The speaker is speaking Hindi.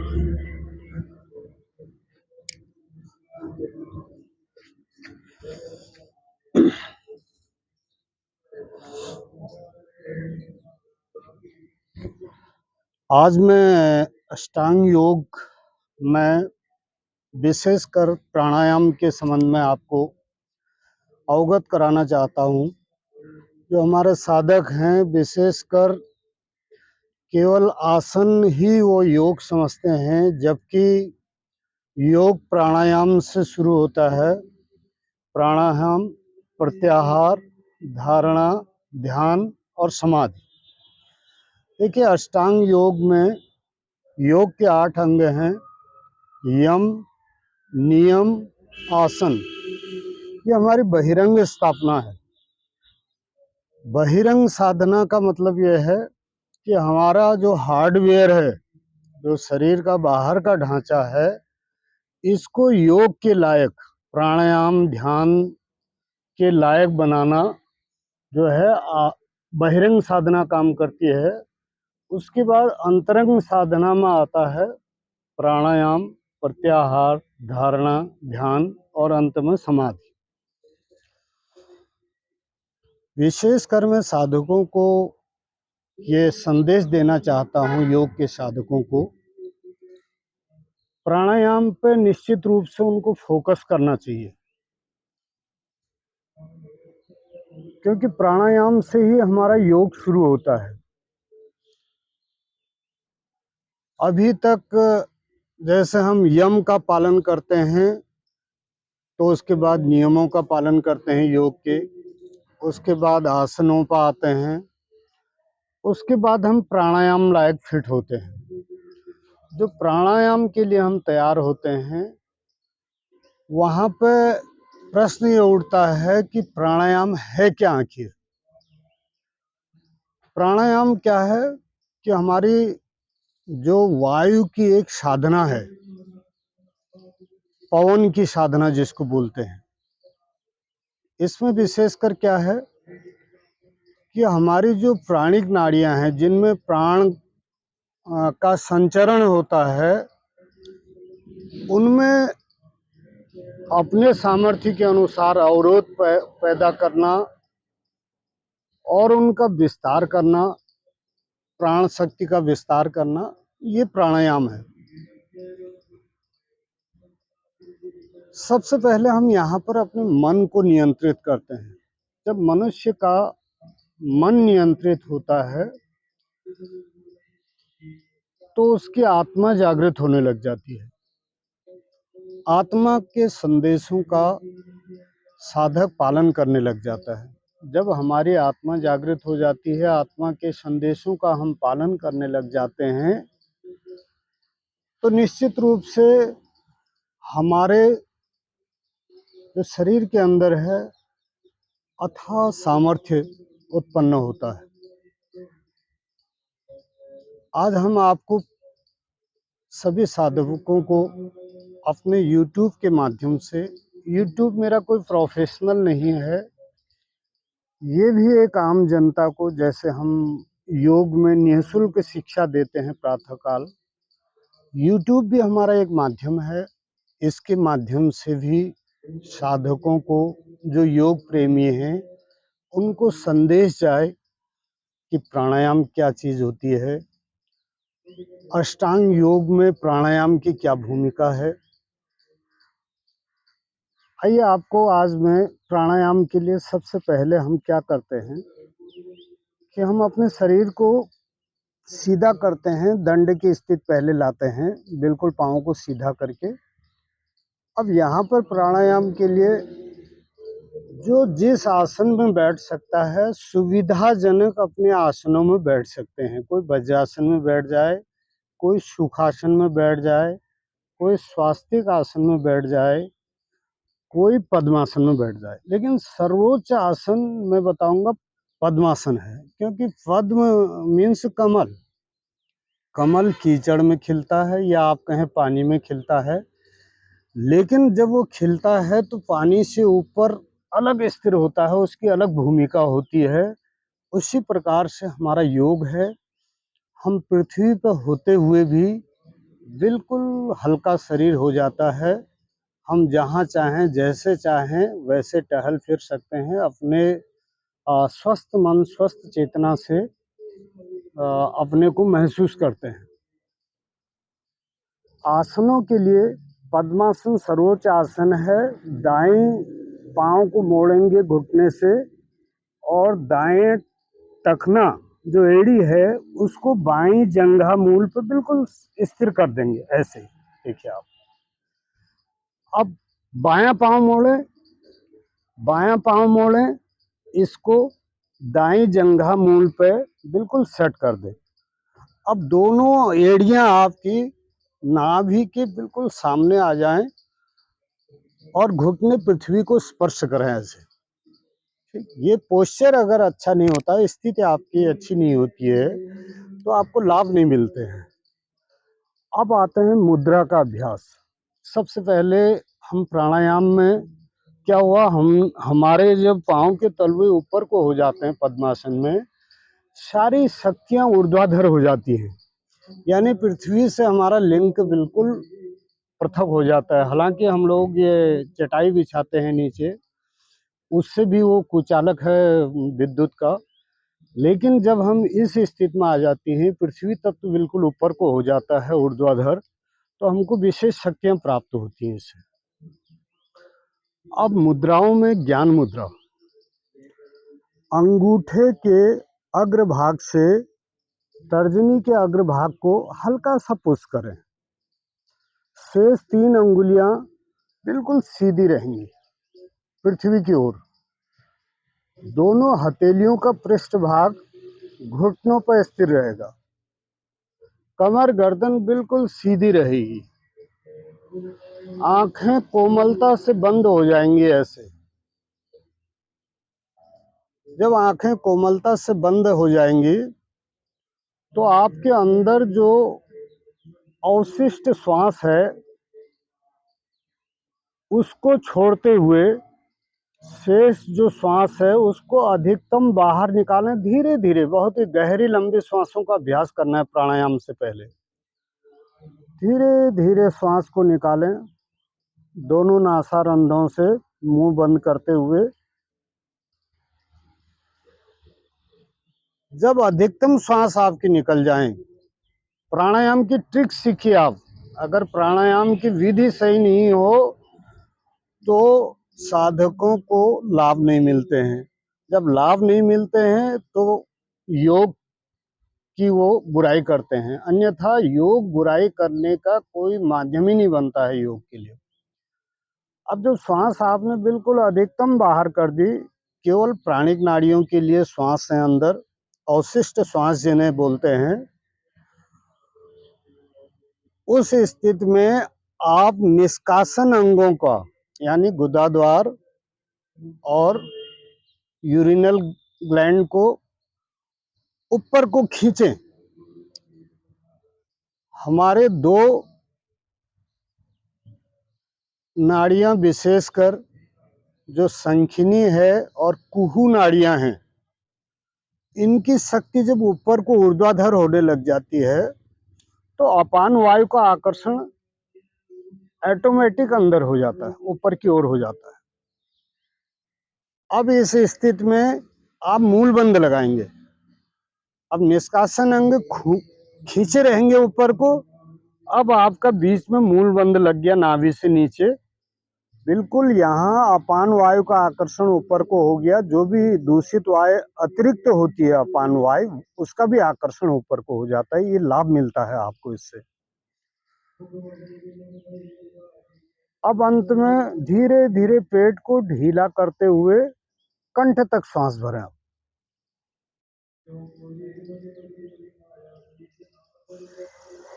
आज मैं अष्टांग योग में विशेषकर प्राणायाम के संबंध में आपको अवगत कराना चाहता हूँ। जो हमारे साधक हैं विशेषकर केवल आसन ही वो योग समझते हैं, जबकि योग प्राणायाम से शुरू होता है। प्राणायाम, प्रत्याहार, धारणा, ध्यान और समाधि। देखिए, अष्टांग योग में योग के 8 अंग हैं। यम, नियम, आसन। ये हमारी बहिरंग स्थापना है। बहिरंग साधना का मतलब यह है कि हमारा जो हार्डवेयर है, जो शरीर का बाहर का ढांचा है, इसको योग के लायक, प्राणायाम ध्यान के लायक बनाना जो है बहिरंग साधना काम करती है। उसके बाद अंतरंग साधना में आता है प्राणायाम, प्रत्याहार, धारणा, ध्यान और अंत में समाधि। विशेषकर मैं साधकों को ये संदेश देना चाहता हूँ, योग के साधकों को प्राणायाम पे निश्चित रूप से उनको फोकस करना चाहिए, क्योंकि प्राणायाम से ही हमारा योग शुरू होता है। अभी तक जैसे हम यम का पालन करते हैं, तो उसके बाद नियमों का पालन करते हैं योग के, उसके बाद आसनों पर आते हैं, उसके बाद हम प्राणायाम लायक फिट होते हैं। जो प्राणायाम के लिए हम तैयार होते हैं, वहाँ पे प्रश्न ये उठता है कि प्राणायाम है क्या आखिर। प्राणायाम क्या है कि हमारी जो वायु की एक साधना है, पवन की साधना जिसको बोलते हैं, इसमें विशेषकर क्या है कि हमारी जो प्राणिक नाड़ियां हैं, जिनमें प्राण का संचरण होता है, उनमें अपने सामर्थ्य के अनुसार अवरोध पैदा करना और उनका विस्तार करना, प्राण शक्ति का विस्तार करना, ये प्राणायाम है। सबसे पहले हम यहाँ पर अपने मन को नियंत्रित करते हैं। जब मनुष्य का मन नियंत्रित होता है तो उसकी आत्मा जागृत होने लग जाती है। आत्मा के संदेशों का साधक पालन करने लग जाता है। जब हमारी आत्मा जागृत हो जाती है, आत्मा के संदेशों का हम पालन करने लग जाते हैं, तो निश्चित रूप से हमारे जो शरीर के अंदर है अथाह सामर्थ्य उत्पन्न होता है। आज हम आपको सभी साधकों को अपने YouTube के माध्यम से, YouTube मेरा कोई प्रोफेशनल नहीं है, ये भी एक आम जनता को, जैसे हम योग में निःशुल्क शिक्षा देते हैं प्रातःकाल, YouTube भी हमारा एक माध्यम है। इसके माध्यम से भी साधकों को, जो योग प्रेमी हैं, उनको संदेश जाए कि प्राणायाम क्या चीज़ होती है, अष्टांग योग में प्राणायाम की क्या भूमिका है। आइए आपको आज मैं प्राणायाम के लिए सबसे पहले हम क्या करते हैं कि हम अपने शरीर को सीधा करते हैं, दंड की स्थिति पहले लाते हैं, बिल्कुल पाँव को सीधा करके। अब यहाँ पर प्राणायाम के लिए जो जिस आसन में बैठ सकता है, सुविधाजनक अपने आसनों में बैठ सकते हैं। कोई वज्रासन में बैठ जाए, कोई सुखासन में बैठ जाए, कोई स्वास्तिक आसन में बैठ जाए, कोई पद्मासन में बैठ जाए। लेकिन सर्वोच्च आसन मैं बताऊंगा पद्मासन है, क्योंकि पद्म मीन्स कमल। कमल कीचड़ में खिलता है या आप कहें पानी में खिलता है, लेकिन जब वो खिलता है तो पानी से ऊपर अलग स्थिर होता है, उसकी अलग भूमिका होती है। उसी प्रकार से हमारा योग है। हम पृथ्वी पर होते हुए भी बिल्कुल हल्का शरीर हो जाता है। हम जहाँ चाहें, जैसे चाहें वैसे टहल फिर सकते हैं। अपने स्वस्थ मन, स्वस्थ चेतना से अपने को महसूस करते हैं। आसनों के लिए पद्मासन सर्वोच्च आसन है। दाएं पाँव को मोड़ेंगे घुटने से और दाएं टखना जो एड़ी है उसको बाईं जंघा मूल पर बिल्कुल स्थिर कर देंगे ऐसे। देखिए आप अब बायां पाँव मोड़ें, बायां पाँव मोड़ें, इसको दाईं जंघा मूल पे बिल्कुल सेट कर दें। अब दोनों एड़ियां आपकी नाभि के बिल्कुल सामने आ जाएं और घुटने पृथ्वी को स्पर्श करें ऐसे। ठीक, ये पोस्चर अगर अच्छा नहीं होता, स्थिति आपकी अच्छी नहीं होती है, तो आपको लाभ नहीं मिलते हैं। अब आते हैं मुद्रा का अभ्यास। सबसे पहले हम प्राणायाम में क्या हुआ, हमारे जब पाँव के तलवे ऊपर को हो जाते हैं पद्मासन में, सारी शक्तियां ऊर्ध्वाधर हो जाती हैं, यानी पृथ्वी से हमारा लिंक बिल्कुल पृथक हो जाता है। हालांकि हम लोग ये चटाई बिछाते हैं नीचे, उससे भी वो कुचालक है विद्युत का, लेकिन जब हम इस स्थिति में आ जाती हैं, पृथ्वी तत्व बिल्कुल ऊपर को हो जाता है ऊर्ध्वाधर, तो हमको विशेष शक्तियां प्राप्त होती हैं इससे। अब मुद्राओं में ज्ञान मुद्रा, अंगूठे के अग्रभाग से तर्जनी के अग्रभाग को हल्का सा पुश करें। शेष 3 अंगुलियां बिल्कुल सीधी रहेंगी पृथ्वी की ओर। दोनों हथेलियों का पृष्ठभाग घुटनों पर स्थिर रहेगा। कमर गर्दन बिल्कुल सीधी रहेगी। आंखें कोमलता से बंद हो जाएंगी ऐसे। जब आंखें कोमलता से बंद हो जाएंगी तो आपके अंदर जो अवशिष्ट श्वास है उसको छोड़ते हुए शेष जो श्वास है उसको अधिकतम बाहर निकालें। धीरे धीरे बहुत ही गहरी लंबी श्वासों का अभ्यास करना है प्राणायाम से पहले। धीरे धीरे श्वास को निकालें, दोनों नासारंध्रों से मुंह बंद करते हुए। जब अधिकतम श्वास आपकी निकल जाएं, प्राणायाम की ट्रिक सीखिए आप। अगर प्राणायाम की विधि सही नहीं हो तो साधकों को लाभ नहीं मिलते हैं। जब लाभ नहीं मिलते हैं तो योग की वो बुराई करते हैं, अन्यथा योग बुराई करने का कोई माध्यम ही नहीं बनता है योग के लिए। अब जो श्वास आपने बिल्कुल अधिकतम बाहर कर दी, केवल प्राणिक नाड़ियों के लिए श्वास है अंदर, अवशिष्ट श्वास जिन्हें बोलते हैं, उस स्थिति में आप निष्कासन अंगों का यानी गुदाद्वार और यूरिनल ग्लैंड को ऊपर को खींचें। हमारे 2 नाड़ियां विशेषकर जो संखिनी है और कुहू नाड़ियां हैं, इनकी शक्ति जब ऊपर को ऊर्ध्वाधर होने लग जाती है तो अपान वायु का आकर्षण ऑटोमेटिक अंदर हो जाता है, ऊपर की ओर हो जाता है। अब इस स्थिति में आप मूल बंद लगाएंगे। अब निष्कासन अंग खींचे रहेंगे ऊपर को। अब आपका बीच में मूल बंद लग गया नाभि से नीचे, बिल्कुल यहाँ अपान वायु का आकर्षण ऊपर को हो गया। जो भी दूषित वायु अतिरिक्त होती है अपान वायु, उसका भी आकर्षण ऊपर को हो जाता है। ये लाभ मिलता है आपको इससे। अब अंत में धीरे धीरे पेट को ढीला करते हुए कंठ तक सांस भरें आप।